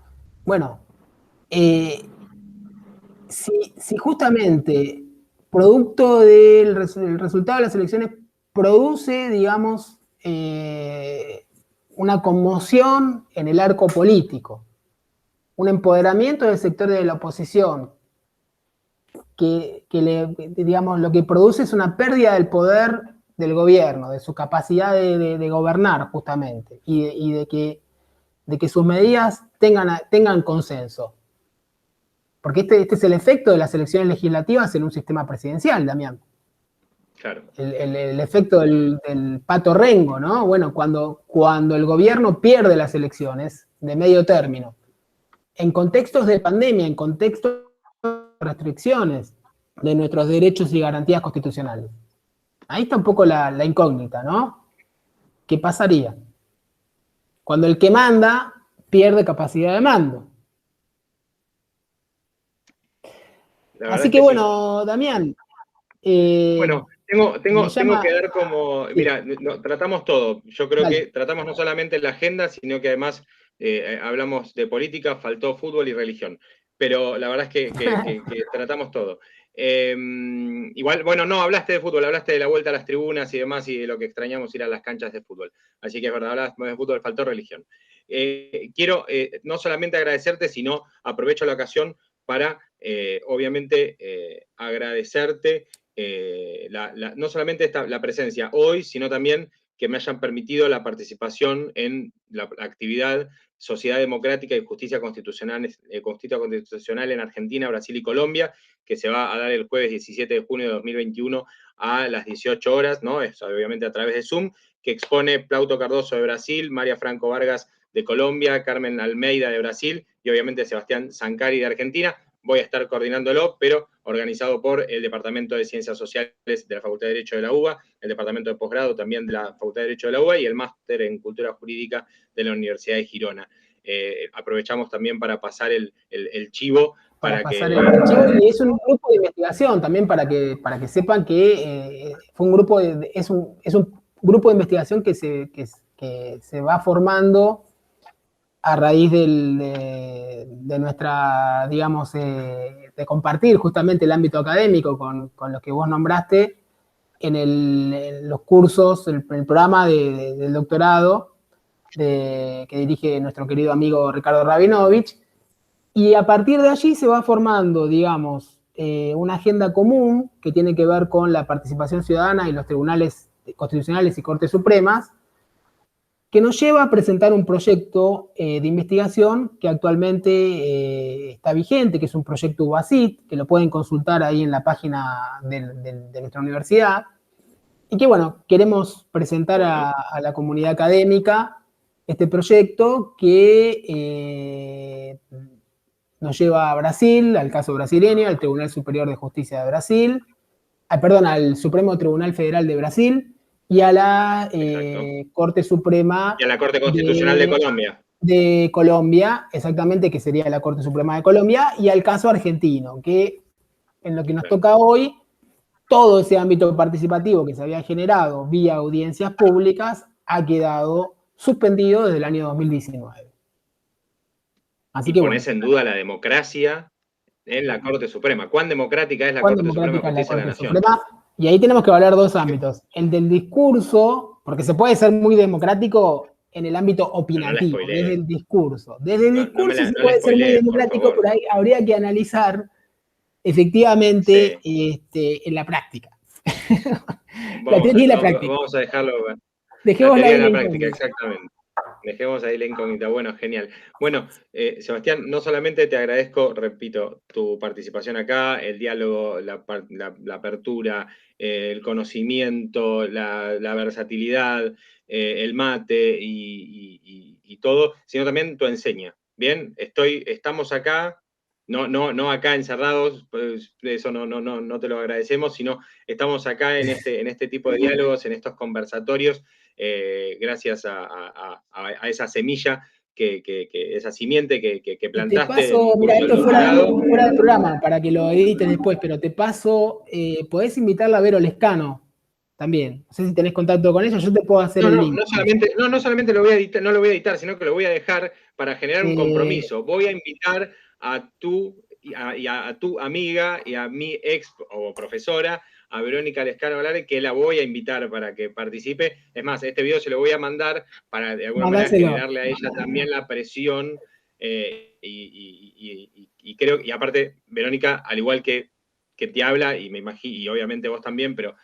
Bueno, si justamente producto del resultado de las elecciones produce, digamos, una conmoción en el arco político, un empoderamiento del sector de la oposición, digamos, lo que produce es una pérdida del poder del gobierno, de su capacidad de gobernar justamente, y de que sus medidas tengan consenso. Porque este es el efecto de las elecciones legislativas en un sistema presidencial, Damián. claro. El efecto del pato rengo, ¿no? Bueno, cuando el gobierno pierde las elecciones de medio término, en contextos de pandemia, en contextos de restricciones de nuestros derechos y garantías constitucionales. Ahí está un poco la incógnita, ¿no? ¿Qué pasaría? Cuando el que manda pierde capacidad de mando. La verdad Así es que que sí. bueno, Damián, Bueno, tengo que dar como, Sí. mira, tratamos todo. Yo creo Dale. que tratamos no solamente la agenda, sino que además hablamos de política, faltó fútbol y religión. Pero la verdad es que tratamos todo. Igual, bueno, no, hablaste de fútbol, hablaste de la vuelta a las tribunas y demás y de lo que extrañamos ir a las canchas de fútbol. Así que es verdad, hablaste de fútbol, faltó religión. Quiero no solamente agradecerte, sino aprovecho la ocasión para, obviamente, agradecerte no solamente la presencia hoy, sino también que me hayan permitido la participación en la actividad Sociedad Democrática y Justicia Constitucional en Argentina, Brasil y Colombia, que se va a dar el jueves 17 de junio de 2021 a las 18 horas, ¿no? Es obviamente a través de Zoom, que expone Plauto Cardoso de Brasil, María Franco Vargas de Colombia, Carmen Almeida de Brasil y obviamente Sebastián Zancari de Argentina, voy a estar coordinándolo, pero organizado por el Departamento de Ciencias Sociales de la Facultad de Derecho de la UBA, el Departamento de Posgrado también de la Facultad de Derecho de la UBA y el Máster en Cultura Jurídica de la Universidad de Girona. Aprovechamos también para pasar el chivo. Para pasar el archivo, y es un grupo de investigación también para que sepan que fue un grupo es un grupo de investigación que se va formando a raíz de nuestra, digamos, de compartir justamente el ámbito académico con los que vos nombraste en los cursos, el programa del doctorado que dirige nuestro querido amigo Ricardo Rabinovich. Y a partir de allí se va formando, digamos, una agenda común que tiene que ver con la participación ciudadana y los tribunales constitucionales y Cortes Supremas, que nos lleva a presentar un proyecto de investigación que actualmente está vigente, que es un proyecto UBACIT, que lo pueden consultar ahí en la página de nuestra universidad, y que, bueno, queremos presentar a la comunidad académica este proyecto que nos lleva a Brasil, al caso brasileño, al Tribunal Superior de Justicia de Brasil, al Supremo Tribunal Federal de Brasil y a la Corte Suprema... Y a la Corte Constitucional de Colombia. De Colombia, exactamente, que sería la Corte Suprema de Colombia, y al caso argentino, que en lo que nos toca hoy, todo ese ámbito participativo que se había generado vía audiencias públicas ha quedado suspendido desde el año 2019. Así que pones en duda la democracia en la Corte Suprema. ¿Cuán democrática es la Corte Suprema de Justicia de la Nación? Y ahí tenemos que hablar dos ámbitos. El del discurso, porque se puede ser muy democrático en el ámbito opinativo, desde el discurso. Desde el discurso se puede ser muy democrático, pero ahí habría que analizar efectivamente en la práctica. La teoría y la práctica. Vamos a dejarlo. Dejemos la teoría y la práctica, exactamente. Dejemos ahí la incógnita. Bueno, genial. Bueno, Sebastián, no solamente te agradezco, repito, tu participación acá, el diálogo, la apertura, el conocimiento, la versatilidad, el mate y todo, sino también tu enseña. Bien, estamos acá, no acá encerrados, pues eso no te lo agradecemos, sino estamos acá en este tipo de diálogos, en estos conversatorios, gracias a esa semilla, esa simiente que plantaste. Te paso, mira, esto fuera del programa, para que lo edites después, pero te paso, podés invitarla a Vero Lescano también. No sé si tenés contacto con ella, yo te puedo hacer el link. No solamente lo voy a editar, no lo voy a editar, sino que lo voy a dejar para generar un compromiso. Voy a invitar a tu amiga y a mi ex o profesora, a Verónica Lescano Valare, que la voy a invitar para que participe. Es más, este video se lo voy a mandar para de alguna manera generarle a ella también la presión. Y creo, y aparte, Verónica, al igual que te habla, y me imagino, y obviamente vos también, pero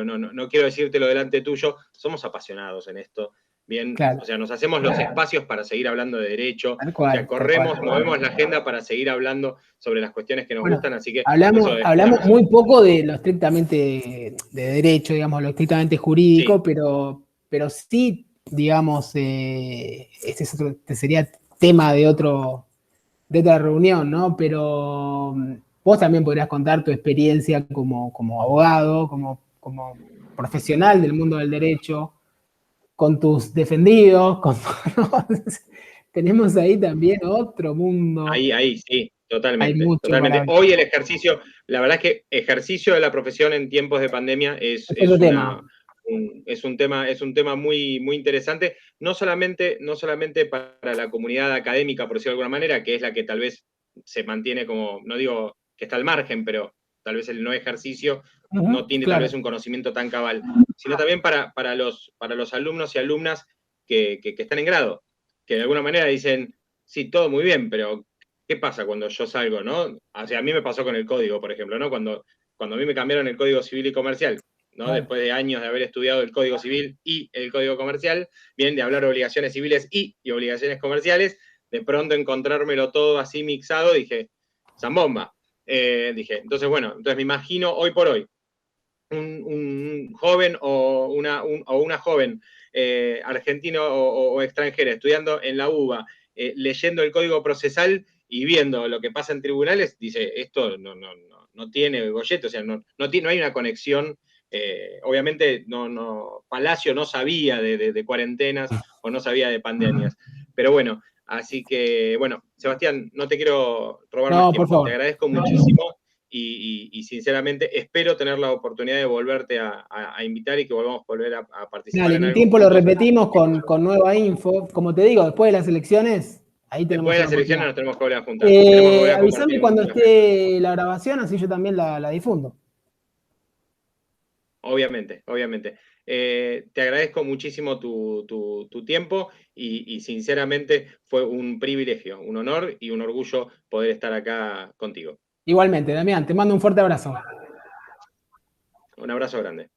no quiero decírtelo delante tuyo, somos apasionados en esto. Bien, claro. O sea, nos hacemos los espacios para seguir hablando de derecho, o sea, movemos la agenda para seguir hablando sobre las cuestiones que nos gustan, así que... Hablamos muy poco de lo estrictamente de derecho, digamos, lo estrictamente jurídico, sí. pero sí, digamos, este sería tema de otra reunión, ¿no? Pero vos también podrías contar tu experiencia como abogado, como profesional del mundo del derecho, con tus defendidos, tenemos ahí también otro mundo. Ahí, sí, totalmente. Hoy el ejercicio, la verdad es que ejercicio de la profesión en tiempos de pandemia es un tema muy, muy interesante, no solamente para la comunidad académica, por decirlo de alguna manera, que es la que tal vez se mantiene como, no digo que está al margen, pero tal vez el no ejercicio no tiene tal vez un conocimiento tan cabal, sino también para los alumnos y alumnas que están en grado, que de alguna manera dicen, sí, todo muy bien, pero ¿qué pasa cuando yo salgo, no? O sea, a mí me pasó con el código, por ejemplo, ¿no? Cuando a mí me cambiaron el Código Civil y Comercial, ¿no? Después de años de haber estudiado el Código Civil y el Código Comercial, bien, de hablar de obligaciones civiles y obligaciones comerciales, de pronto encontrármelo todo así mixado, dije, zambomba. Dije, entonces, bueno, entonces me imagino hoy por hoy, un joven o una joven argentino o extranjera estudiando en la UBA, leyendo el Código Procesal y viendo lo que pasa en tribunales, dice, esto no tiene gollete, o sea, no hay una conexión. Obviamente Palacio no sabía de cuarentenas o no sabía de pandemias, pero bueno, así que, bueno, Sebastián, no te quiero robar más No, por tiempo, te favor. agradezco muchísimo y sinceramente espero tener la oportunidad de volverte a invitar y que volvamos a volver a participar Dale, en en un algo tiempo lo juntos. repetimos con nueva info. Como te digo, después de las elecciones, ahí Después tenemos de una las elecciones oportunidad. nos tenemos que volver a juntar, tenemos que volver a Avísame compartir cuando un café. esté la grabación, así yo también la difundo. Obviamente, obviamente. Te agradezco muchísimo tu tiempo y sinceramente fue un privilegio, un honor y un orgullo poder estar acá contigo. Igualmente, Damián, te mando un fuerte abrazo. Un abrazo grande.